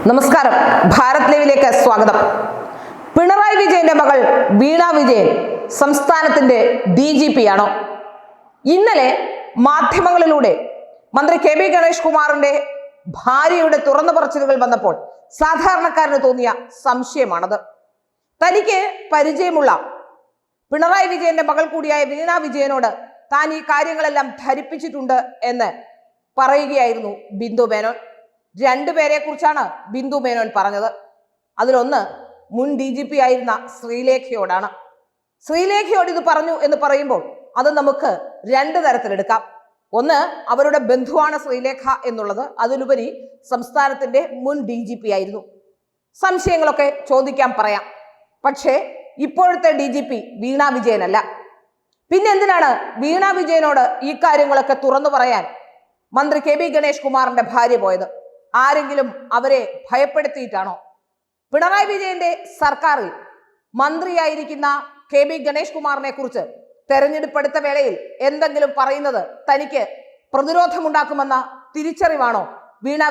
നമസ്കാരം, ഭാരത് ലൈവിലേക്ക് സ്വാഗതം. പിണറായി വിജയന്റെ മകൾ വീണ വിജയൻ സംസ്ഥാനത്തിന്റെ DGP ആണോ? ഇന്നലെ മാധ്യമങ്ങളിലൂടെ മന്ത്രി KB ഗണേഷ് കുമാറിന്റെ ഭാര്യയുടെ തുറന്നു പറച്ചിലുകൾ വന്നപ്പോൾ സാധാരണക്കാരന് തോന്നിയ സംശയമാണത്. തനിക്ക് പരിചയമുള്ള പിണറായി വിജയന്റെ മകൾ കൂടിയായ വീണ വിജയനോട് താൻ ഈ കാര്യങ്ങളെല്ലാം ധരിപ്പിച്ചിട്ടുണ്ട് എന്ന് പറയുകയായിരുന്നു ബിന്ദു മേനോൻ. രണ്ടുപേരെ കുറിച്ചാണ് ബിന്ദു മേനോൻ പറഞ്ഞത്. അതിലൊന്ന് മുൻ DGP ആയിരുന്ന ശ്രീലേഖയോടാണ്. ശ്രീലേഖയോട് ഇത് പറഞ്ഞു എന്ന് പറയുമ്പോൾ അത് നമുക്ക് രണ്ട് തരത്തിലെടുക്കാം. ഒന്ന്, അവരുടെ ബന്ധുവാണ് ശ്രീലേഖ എന്നുള്ളത്. അതിലുപരി സംസ്ഥാനത്തിന്റെ മുൻ DGP ആയിരുന്നു. സംശയങ്ങളൊക്കെ ചോദിക്കാൻ പറയാം. പക്ഷേ ഇപ്പോഴത്തെ DGP വീണ വിജയനല്ല. പിന്നെ എന്തിനാണ് വീണ വിജയനോട് ഈ കാര്യങ്ങളൊക്കെ തുറന്നു പറയാൻ മന്ത്രി KB ഗണേഷ് കുമാറിന്റെ ഭാര്യ പോയത്? ആരെങ്കിലും അവരെ ഭയപ്പെടുത്തിയിട്ടാണോ? പിണറായി വിജയന്റെ സർക്കാരിൽ മന്ത്രിയായിരിക്കുന്ന KB ഗണേഷ് കുമാറിനെ കുറിച്ച് തെരഞ്ഞെടുപ്പ് അടുത്ത വേളയിൽ എന്തെങ്കിലും പറയുന്നത് തനിക്ക് പ്രതിരോധമുണ്ടാക്കുമെന്ന തിരിച്ചറിവാണോ വീണ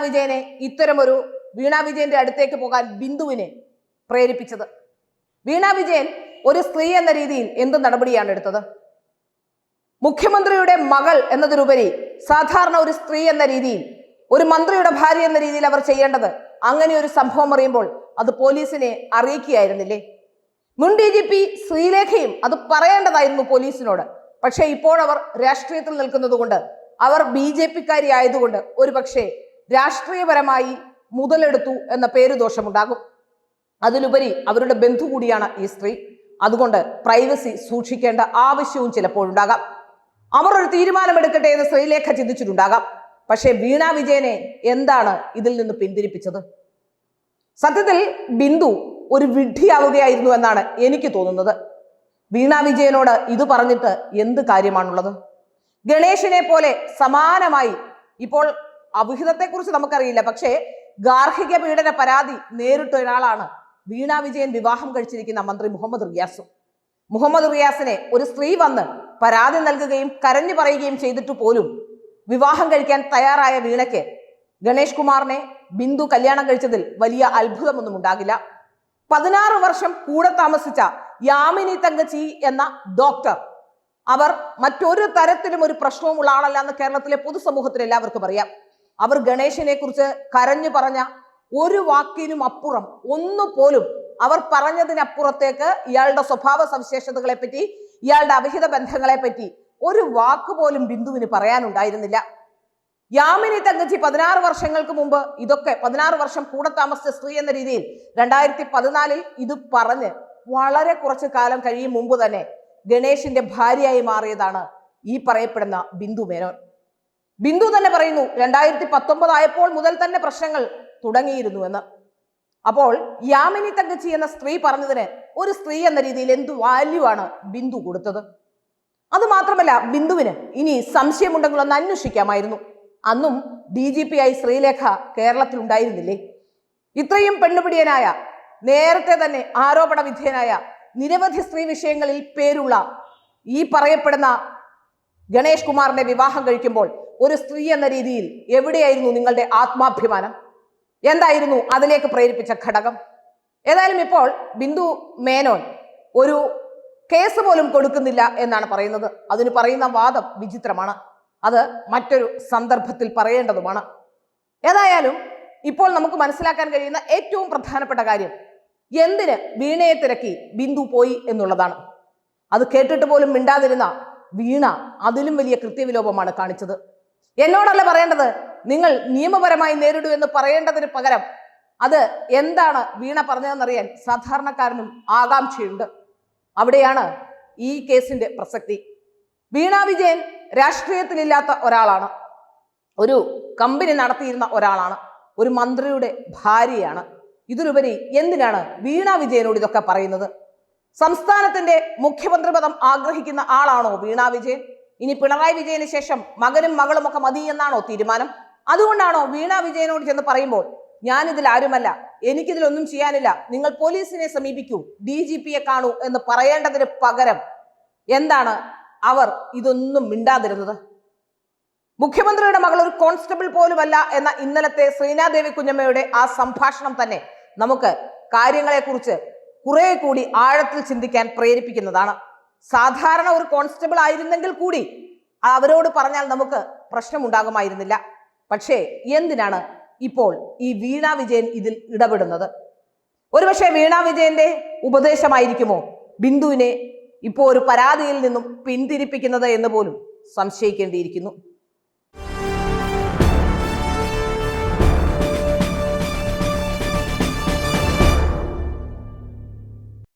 വിജയന്റെ അടുത്തേക്ക് പോകാൻ ബിന്ദുവിനെ പ്രേരിപ്പിച്ചത്? വീണ വിജയൻ ഒരു സ്ത്രീ എന്ന രീതിയിൽ എന്ത് നടപടിയാണ് എടുത്തത്? മുഖ്യമന്ത്രിയുടെ മകൾ എന്നതിലുപരി സാധാരണ ഒരു സ്ത്രീ എന്ന രീതിയിൽ, ഒരു മന്ത്രിയുടെ ഭാര്യ എന്ന രീതിയിൽ അവർ ചെയ്യേണ്ടത്, അങ്ങനെ ഒരു സംഭവം അറിയുമ്പോൾ അത് പോലീസിനെ അറിയിക്കുകയായിരുന്നില്ലേ? മുൻ DGP ശ്രീലേഖയും അത് പറയേണ്ടതായിരുന്നു പോലീസിനോട്. പക്ഷെ ഇപ്പോൾ അവർ രാഷ്ട്രീയത്തിൽ നിൽക്കുന്നത് കൊണ്ട്, അവർ BJP-കാരി ആയതുകൊണ്ട് ഒരു പക്ഷേ രാഷ്ട്രീയപരമായി മുതലെടുത്തു എന്ന പേരുദോഷമുണ്ടാകും. അതിലുപരി അവരുടെ ബന്ധു കൂടിയാണ് ഈ സ്ത്രീ. അതുകൊണ്ട് പ്രൈവസി സൂക്ഷിക്കേണ്ട ആവശ്യവും ചിലപ്പോഴുണ്ടാകാം. അവർ ഒരു തീരുമാനമെടുക്കട്ടെ എന്ന് ശ്രീലേഖ ചിന്തിച്ചിട്ടുണ്ടാകാം. പക്ഷേ വീണ വിജയനെ എന്താണ് ഇതിൽ നിന്ന് പിന്തിരിപ്പിച്ചത്? സത്യത്തിൽ ബിന്ദു ഒരു വിഡ്ഢിയാവുകയായിരുന്നു എന്നാണ് എനിക്ക് തോന്നുന്നത്. വീണ വിജയനോട് ഇത് പറഞ്ഞിട്ട് എന്ത് കാര്യമാണുള്ളത്? ഗണേശനെ പോലെ സമാനമായി, ഇപ്പോൾ അവിഹിതത്തെക്കുറിച്ച് നമുക്കറിയില്ല, പക്ഷേ ഗാർഹിക പീഡന പരാതി നേരിട്ട ഒരാളാണ് വീണ വിജയൻ വിവാഹം കഴിച്ചിരിക്കുന്ന മന്ത്രി മുഹമ്മദ് റിയാസിനെ ഒരു സ്ത്രീ വന്ന് പരാതി നൽകുകയും കരഞ്ഞു പറയുകയും ചെയ്തിട്ട് പോലും വിവാഹം കഴിക്കാൻ തയ്യാറായ വീണയ്ക്ക് ഗണേഷ് കുമാറിനെ ബിന്ദു കല്യാണം കഴിച്ചതിൽ വലിയ അത്ഭുതമൊന്നും ഉണ്ടാകില്ല. 16 വർഷം കൂടെ താമസിച്ച യാമിനി തങ്കച്ചി എന്ന ഡോക്ടർ, അവർ മറ്റൊരു തരത്തിലും ഒരു പ്രശ്നവുമുള്ള ആളല്ല എന്ന് കേരളത്തിലെ പൊതുസമൂഹത്തിന് എല്ലാവർക്കും അറിയാം. അവർ ഗണേശനെ കുറിച്ച് കരഞ്ഞു പറഞ്ഞ ഒരു വാക്കിനും അപ്പുറം ഒന്നുപോലും, അവർ പറഞ്ഞതിനപ്പുറത്തേക്ക് ഇയാളുടെ സ്വഭാവ സവിശേഷതകളെ പറ്റി, ഇയാളുടെ അവിഹിത ബന്ധങ്ങളെ പറ്റി ഒരു വാക്ക് പോലും ബിന്ദുവിന് പറയാനുണ്ടായിരുന്നില്ല. യാമിനി തങ്കച്ചി 16 വർഷങ്ങൾക്ക് മുമ്പ് ഇതൊക്കെ, 16 വർഷം കൂടെ താമസിച്ച സ്ത്രീ എന്ന രീതിയിൽ 2014 ഇത് പറഞ്ഞ് വളരെ കുറച്ചു കാലം കഴിയും മുമ്പ് തന്നെ ഗണേഷിന്റെ ഭാര്യയായി മാറിയതാണ് ഈ പറയപ്പെടുന്ന ബിന്ദു മേനോൻ. ബിന്ദു തന്നെ പറയുന്നു 2019 ആയപ്പോൾ മുതൽ തന്നെ പ്രശ്നങ്ങൾ തുടങ്ങിയിരുന്നു എന്ന്. അപ്പോൾ യാമിനി തങ്കച്ചി എന്ന സ്ത്രീ പറഞ്ഞതിന് ഒരു സ്ത്രീ എന്ന രീതിയിൽ എന്ത് വാല്യൂ ആണ് ബിന്ദു കൊടുത്തത്? അത് മാത്രമല്ല, ബിന്ദുവിന് ഇനി സംശയമുണ്ടെങ്കിൽ ഒന്ന് അന്വേഷിക്കാമായിരുന്നു. അന്നും DGP ആയി ശ്രീലേഖ കേരളത്തിൽ ഉണ്ടായിരുന്നില്ലേ? ഇത്രയും പെണ്ണുപിടിയനായ, നേരത്തെ തന്നെ ആരോപണ വിധേയനായ, നിരവധി സ്ത്രീ വിഷയങ്ങളിൽ പേരുള്ള ഈ പറയപ്പെടുന്ന ഗണേഷ് കുമാറിനെ വിവാഹം കഴിക്കുമ്പോൾ ഒരു സ്ത്രീ എന്ന രീതിയിൽ എവിടെയായിരുന്നു നിങ്ങളുടെ ആത്മാഭിമാനം? എന്തായിരുന്നു അതിലേക്ക് പ്രേരിപ്പിച്ച ഘടകം? ഏതായാലും ഇപ്പോൾ ബിന്ദു മേനോൻ ഒരു കേസ് പോലും കൊടുക്കുന്നില്ല എന്നാണ് പറയുന്നത്. അതിന് പറയുന്ന വാദം വിചിത്രമാണ്. അത് മറ്റൊരു സന്ദർഭത്തിൽ പറയേണ്ടതുമാണ്. ഏതായാലും ഇപ്പോൾ നമുക്ക് മനസ്സിലാക്കാൻ കഴിയുന്ന ഏറ്റവും പ്രധാനപ്പെട്ട കാര്യം, എന്തിന് വീണയെ തിരക്കി ബിന്ദു പോയി എന്നുള്ളതാണ്. അത് കേട്ടിട്ട് പോലും മിണ്ടാതിരുന്ന വീണ അതിലും വലിയ കൃത്യവിലോപമാണ് കാണിച്ചത്. എന്നോടല്ല പറയേണ്ടത്, നിങ്ങൾ നിയമപരമായി നേരിടൂ എന്ന് പറയേണ്ടതിന് പകരം അത് എന്താണ് വീണ പറഞ്ഞതെന്നറിയാൻ സാധാരണക്കാരനും ആകാംക്ഷയുണ്ട്. അവിടെയാണ് ഈ കേസിന്റെ പ്രസക്തി. വീണ വിജയൻ രാഷ്ട്രീയത്തിലില്ലാത്ത ഒരാളാണ്, ഒരു കമ്പനി നടത്തിയിരുന്ന ഒരാളാണ്, ഒരു മന്ത്രിയുടെ ഭാര്യയാണ്. ഇതിലുപരി എന്തിനാണ് വീണ വിജയനോട് ഇതൊക്കെ പറയുന്നത്? സംസ്ഥാനത്തിന്റെ മുഖ്യമന്ത്രി പദം ആഗ്രഹിക്കുന്ന ആളാണോ വീണ വിജയൻ? ഇനി പിണറായി വിജയന് ശേഷം മകനും മകളും ഒക്കെ മതി എന്നാണോ തീരുമാനം? അതുകൊണ്ടാണോ വീണ വിജയനോട് ചെന്ന് പറയുമ്പോൾ ഞാനിതിൽ ആരുമല്ല, എനിക്കിതിലൊന്നും ചെയ്യാനില്ല, നിങ്ങൾ പോലീസിനെ സമീപിക്കൂ, DGP-യെ കാണൂ എന്ന് പറയേണ്ടതിന് പകരം എന്താണ് അവർ ഇതൊന്നും മിണ്ടാതിരുന്നത്? മുഖ്യമന്ത്രിയുടെ മകൾ ഒരു കോൺസ്റ്റബിൾ പോലുമല്ല എന്ന ഇന്നലത്തെ ശ്രീനാദേവി കുഞ്ഞമ്മയുടെ ആ സംഭാഷണം തന്നെ നമുക്ക് കാര്യങ്ങളെക്കുറിച്ച് കുറെ കൂടി ആഴത്തിൽ ചിന്തിക്കാൻ പ്രേരിപ്പിക്കുന്നതാണ്. സാധാരണ ഒരു കോൺസ്റ്റബിൾ ആയിരുന്നെങ്കിൽ കൂടി അവരോട് പറഞ്ഞാൽ നമുക്ക് പ്രശ്നമുണ്ടാകുമായിരുന്നില്ല. പക്ഷേ എന്തിനാണ് ഇപ്പോൾ ഈ വീണ വിജയൻ ഇതിൽ ഇടപെടുന്നത്? ഒരുപക്ഷെ വീണ വിജയന്റെ ഉപദേശമായിരിക്കുമോ ബിന്ദുവിനെ ഇപ്പോൾ ഒരു പരാതിയിൽ നിന്നും പിന്തിരിപ്പിക്കുന്നത് എന്ന് പോലും സംശയിക്കേണ്ടിയിരിക്കുന്നു.